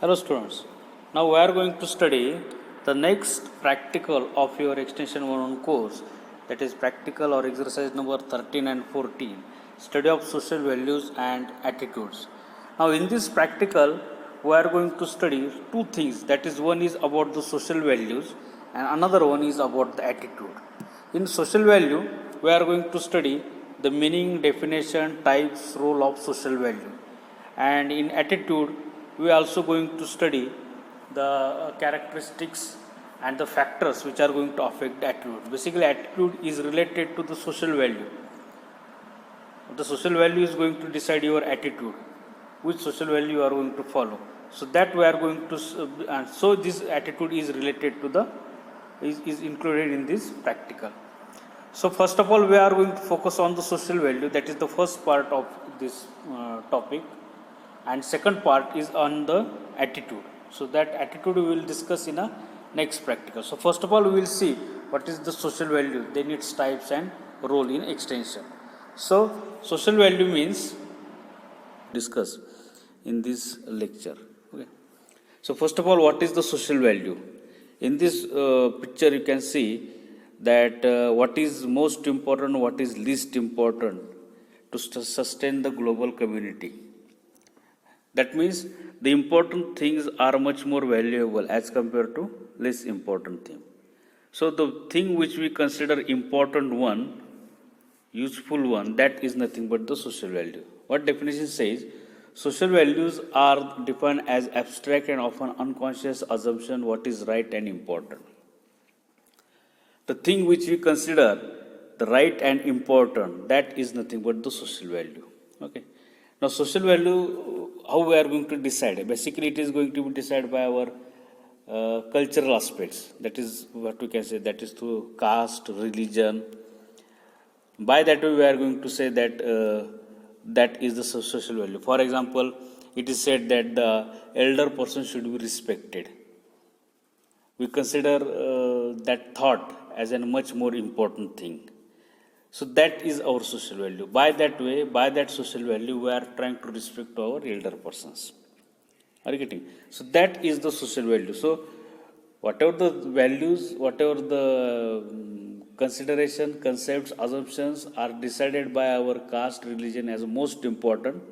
Hello students, now we are going to study the next practical of your extension 1 course, that is practical or exercise number 13 and 14, study of social values and attitudes. Now in this practical we are going to study two things, that is one is about the social values and another one is about the attitude. In social value we are going to study the meaning, definition, types, role of social value, and in attitude we are also going to study the characteristics and the factors which are going to affect the attitude. Basically attitude is related to the social value. The social value is going to decide your attitude, which social value you are going to follow. So that we are going to and so this attitude is related to the is included in this practical. So first of all we are going to focus on the social value, that is the first part of this topic, and second part is on the attitude. So that attitude we will discuss in a next practical. So first of all we will see what is the social value, then its types and role in extension. So social value means discuss in this lecture. Okay. So first of all, what is the social value? In this picture you can see that what is most important, what is least important to sustain the global community. That means the important things are much more valuable as compared to less important thing. So the thing which we consider important one, useful one, that is nothing but the social value. What definition says? Social values are defined as abstract and often unconscious assumption what is right and important. The thing which we consider the right and important, that is nothing but the social value. Okay. Now social value, how we are going to decide? Basically it is going to be decided by our cultural aspects. That is what we can say, that is through caste, religion. By that way we are going to say that that is the social value. For example, it is said that the elder person should be respected. We consider that thought as a much more important thing. So that is our social value. By that way, by that social value, we are trying to respect our elder persons. Are you getting? So that is the social value. So whatever the values, whatever the consideration, concepts, assumptions are decided by our caste, religion as most important,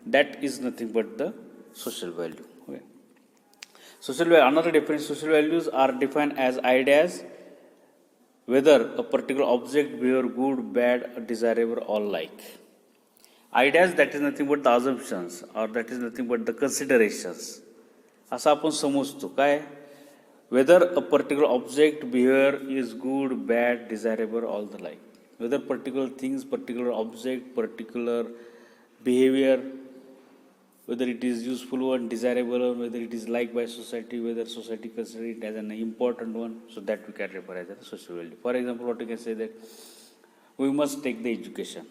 that is nothing but the social value. Okay. Social value, another difference, social values are defined as ideas whether a particular object behavior good, bad, desirable, or like. Ideas, that is nothing but the assumptions, or that is nothing but the considerations. असं आपण समजतो काय, whether a particular object behavior is good, bad, desirable, all the like. Whether particular things, particular object, particular behavior, whether it is useful one, desirable one, whether it is liked by society, whether society considers it as an important one, so that we can refer as a social value. For example, what we can say that we must take the education.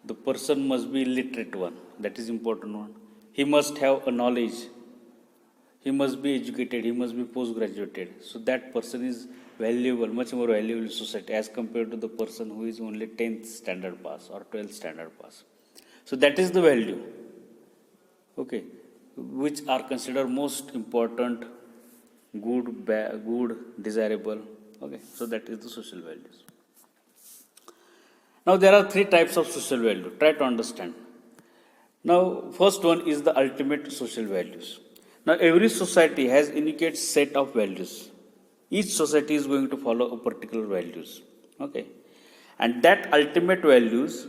The person must be literate one, that is important one. He must have a knowledge. He must be educated, he must be post-graduated. So that person is valuable, much more valuable in society as compared to the person who is only 10th standard pass or 12th standard pass. So that is the value. Okay, which are considered most important, good, bad, good, desirable. Okay, so that is the social values. Now there are three types of social value. Try to understand. Now first one is the ultimate social values. Now every society has unique set of values. Each society is going to follow a particular values. Okay, and that ultimate values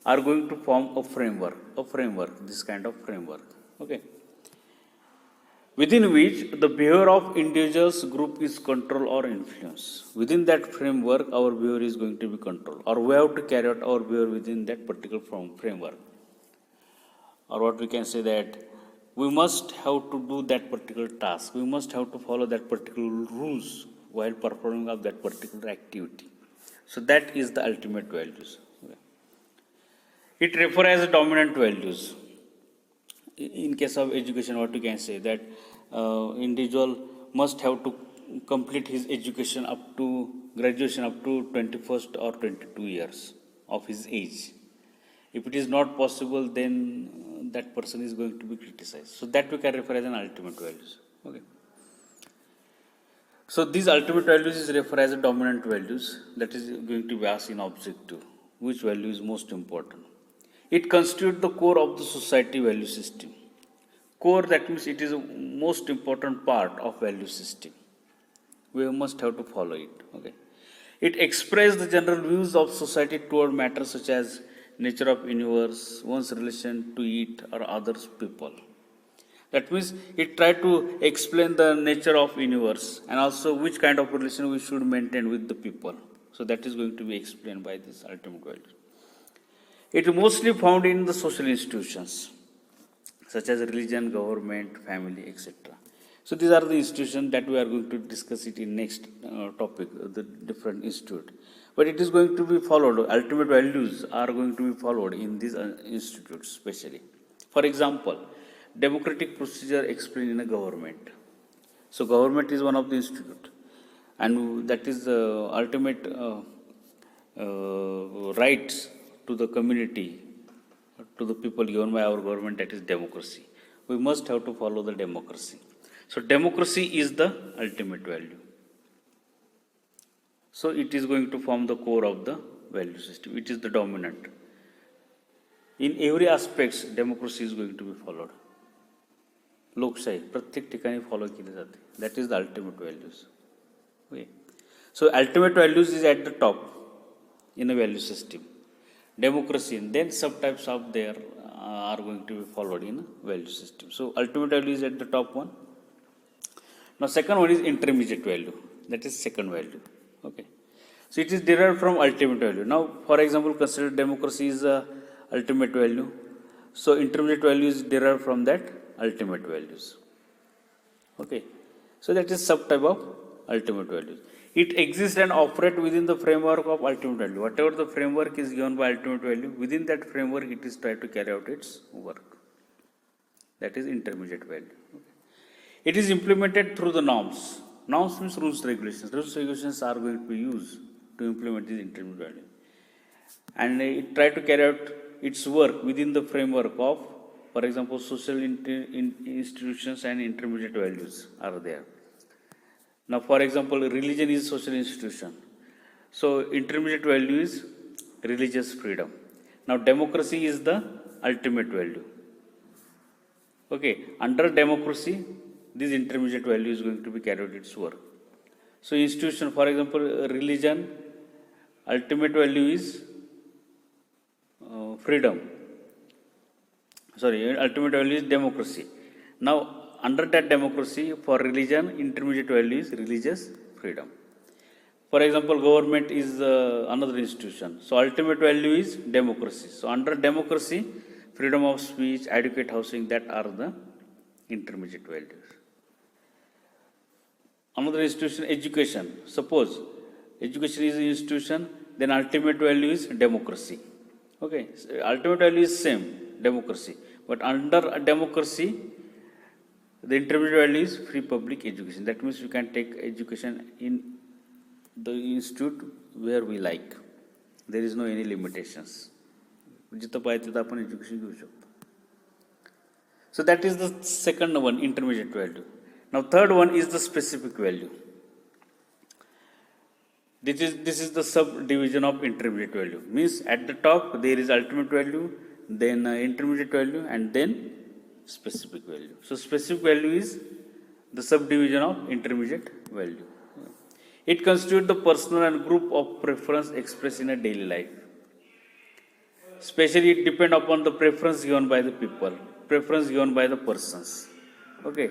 are going to form a framework, this kind of framework. Okay, within which the behavior of individuals group is controlled or influenced. Within that framework, our behavior is going to be controlled, or we have to carry out our behavior within that particular framework. Or what we can say that we must have to do that particular task. We must have to follow that particular rules while performing of that particular activity. So that is the ultimate values. Okay. It refers as dominant values. In case of education, what we can say that individual must have to complete his education up to graduation up to 21st or 22 years of his age. If it is not possible, then that person is going to be criticized. So that we can refer as an ultimate values. Okay. So these ultimate values is referred as a dominant values that is going to be asked in objective. Which value is most important? It constitutes the core of the society value system. Core, that means it is a most important part of value system. We must have to follow it. Okay. It expresses the general views of society toward matters such as nature of universe, one's relation to it or others people. That means it try to explain the nature of universe and also which kind of relation we should maintain with the people. So that is going to be explained by this ultimate value. It is mostly found in the social institutions such as religion, government, family, etc. So these are the institutions that we are going to discuss it in next topic, the different institute. But it is going to be followed, ultimate values are going to be followed in these institutes especially. For example, democratic procedure explained in a government. So government is one of the institute and that is the ultimate rights to the community, to the people given by our government, that is democracy. We must have to follow the democracy. So democracy is the ultimate value. So it is going to form the core of the value system. It is the dominant. In every aspects, democracy is going to be followed. लोकशाही प्रत्येक ठिकाणी follow केली जाते. That is the ultimate values. Okay. So ultimate values is at the top in a value system. Democracy, and then subtypes of there are going to be followed in a value system. So ultimate value is at the top one. Now second one is intermediate value. That is second value. Okay. So it is derived from ultimate value. Now for example, consider democracy is a ultimate value. So intermediate value is derived from that ultimate values. Okay. So that is subtype of ultimate values. It exists and operates within the framework of ultimate value. Whatever the framework is given by ultimate value, within that framework it is trying to carry out its work. That is intermediate value. Okay. It is implemented through the norms. Norms means rules, regulations. Rules, regulations are going to be used to implement this intermediate value. And it try to carry out its work within the framework of, for example, social institutions and intermediate values are there. Now, for example, religion is social institution. So, intermediate value is religious freedom. Now, democracy is the ultimate value. Okay, under democracy, this intermediate value is going to be carried out its work. So, institution, for example, religion, ultimate value is freedom. Sorry, ultimate value is democracy. Now, under that democracy, for religion, intermediate value is religious freedom. For example, government is another institution. So, ultimate value is democracy. So, under democracy, freedom of speech, adequate housing, that are the intermediate values. Another institution, education. Suppose education is an institution, then ultimate value is democracy. Okay, so ultimate value is same, democracy. But under democracy, the intermediate value is free public education. That means we can take education in the institute where we like. There is no any limitations. जिथं पाहिजे तिथं आपण education घेऊ शकतो. So that is the second one, intermediate value. Now third one is the specific value. This is the subdivision of intermediate value. Means at the top there is ultimate value, then intermediate value, and then specific value. So specific value is the subdivision of intermediate value. It constitutes the personal and group of preference expressed in a daily life. Especially it depends upon the preference given by the people, preference given by the persons. Okay.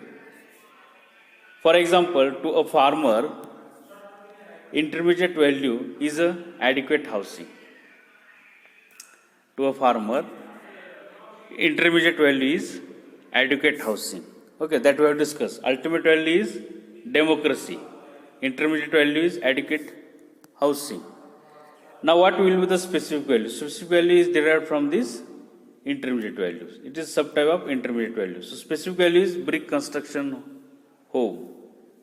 For example, to a farmer, intermediate value is a adequate housing. To a farmer, intermediate value is adequate housing. Okay, that we have discussed. Ultimate value is democracy. Intermediate value is adequate housing. Now what will be the specific value? Specific value is derived from this intermediate values. It is subtype of intermediate value. So specific value is brick construction home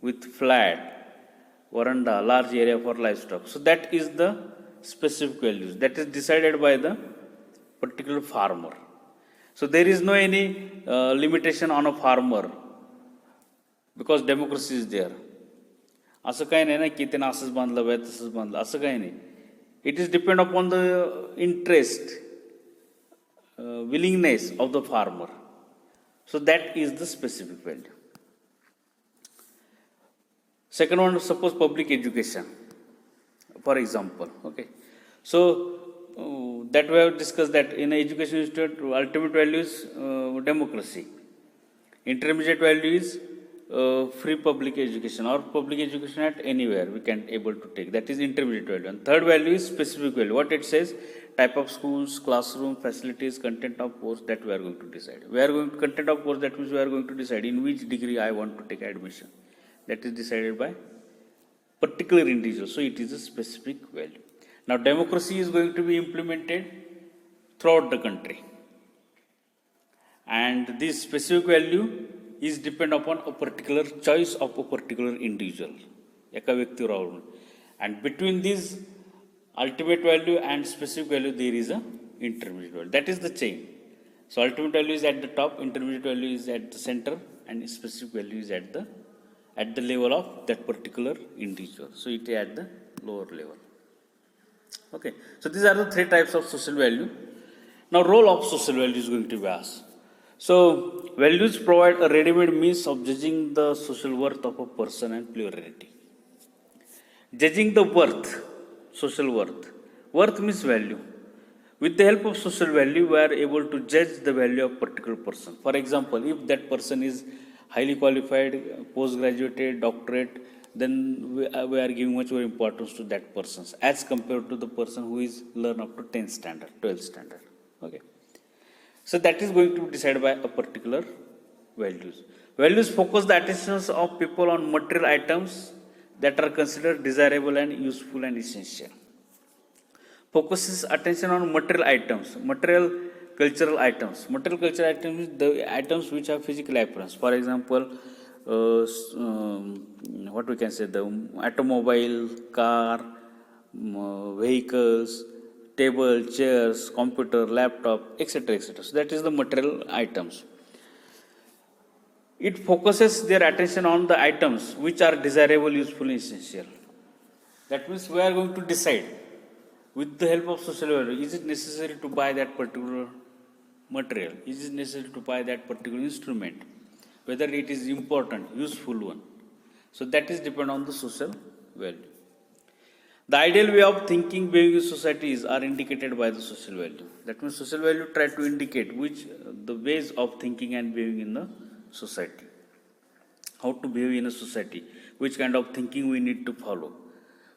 with flat, veranda, large area for livestock. So that is the specific values. That is decided by the particular farmer. So there is no any limitation on a farmer because democracy is there. असं काही नाही ना की त्यानं असंच बांधलं पाहिजे तसंच बांधलं असं काही नाही. It is depend upon the interest, willingness of the farmer. So that is the specific value. Second one, suppose public education, for example. Okay. So that we have discussed that in education institute, ultimate value is democracy. Intermediate value is free public education or public education at anywhere we can able to take. That is intermediate value. And third value is specific value. What it says, type of schools, classroom, facilities, content of course, that we are going to decide. We are going to content of course, that means we are going to decide in which degree I want to take admission. That is decided by particular individual. So it is a specific value. Now democracy is going to be implemented throughout the country. And this specific value is depend upon a particular choice of a particular individual. And between this ultimate value and specific value, there is a intermediate value. That is the chain. So ultimate value is at the top, intermediate value is at the center, and specific value is at the level of that particular individual. So it is at the lower level. Okay. So these are the three types of social value. Now role of social value is going to be asked. So values provide a ready-made means of judging the social worth of a person and plurality. Judging the worth, social worth. Worth means value. With the help of social value, we are able to judge the value of a particular person. For example, if that person is highly qualified, postgraduate, doctorate, then we are giving much more importance to that person as compared to the person who is learn up to 10th standard, 12th standard. Okay. So that is going to be decided by a particular values. Values focus the attentions of people on material items that are considered desirable and useful and essential. Focuses attention on material items, material cultural items. Material cultural items is the items which have physical appearance. For example, what we can say, the automobile, car, vehicles, table, chairs, computer, laptop, etc., etc. So that is the material items. It focuses their attention on the items which are desirable, useful, and essential. That means we are going to decide with the help of social value, is it necessary to buy that particular material? Is it necessary to buy that particular instrument? Whether it is important, useful one. So that is depend on the social value. The ideal way of thinking, behaving in societies are indicated by the social value. That means social value try to indicate which the ways of thinking and behaving in the society. How to behave in a society, which kind of thinking we need to follow.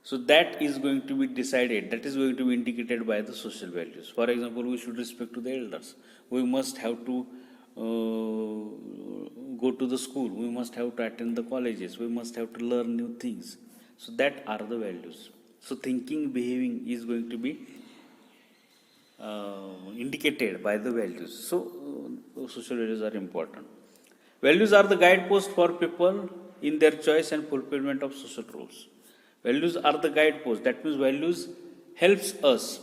So that is going to be decided, that is going to be indicated by the social values. For example, we should respect to the elders. We must have to go to the school. We must have to attend the colleges. We must have to learn new things. So that are the values. So thinking, behaving is going to be indicated by the values. So social values are important. Values are the guidepost for people in their choice and fulfillment of social roles. Values are the guidepost. That means values helps us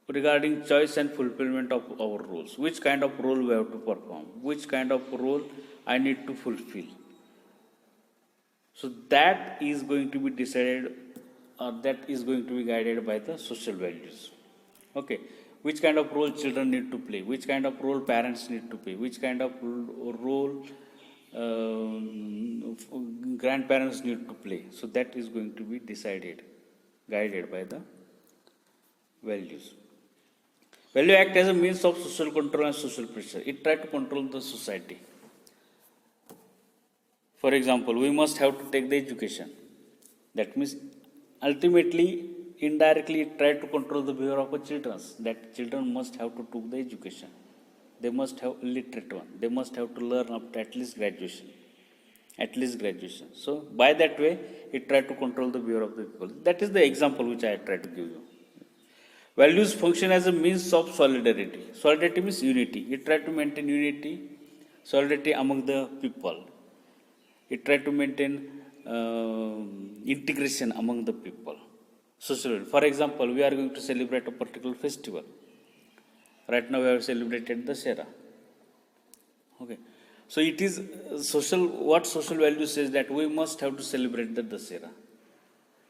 regarding choice and fulfillment of our roles. Which kind of role we have to perform? Which kind of role I need to fulfill? So that is going to be decided, or that is going to be guided by the social values. Okay. Which kind of role children need to play? Which kind of role parents need to play? Which kind of role grandparents need to play? So that is going to be decided, guided by the values. Value act as a means of social control and social pressure. It try to control the society. For example, we must have to take the education. That means ultimately, indirectly, it try to control the behavior of the children. That children must have to take the education. They must have illiterate one. They must have to learn up to at least graduation. At least graduation. So by that way, it try to control the behavior of the people. That is the example which I try to give you. Values function as a means of solidarity. Solidarity means unity. It try to maintain unity, solidarity among the people. It try to maintain integration among the people. Social. For example, we are going to celebrate a particular festival. Right now we have celebrated Dussehra. Okay. So it is social, what social value says that we must have to celebrate the Dussehra.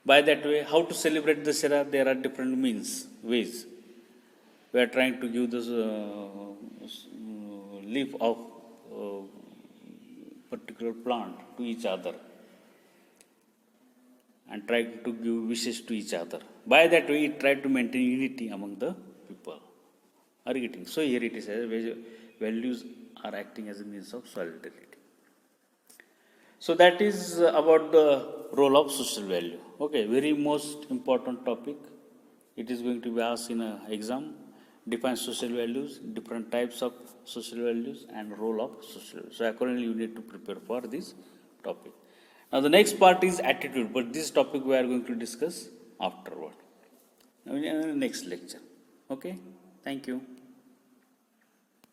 By that way, how to celebrate Dussehra? There are different ways. We are trying to give this leaf of particular plant to each other and trying to give wishes to each other. By that way, it tried to maintain unity among the people. Are you getting? So here it is, values are acting as a means of solidarity. So that is about the role of social value. Okay, very most important topic. It is going to be asked in an exam. Define social values, different types of social values, and role of social values. So accordingly, you need to prepare for this topic. Now the next part is attitude, but this topic we are going to discuss afterward. In the next lecture. Okay, thank you.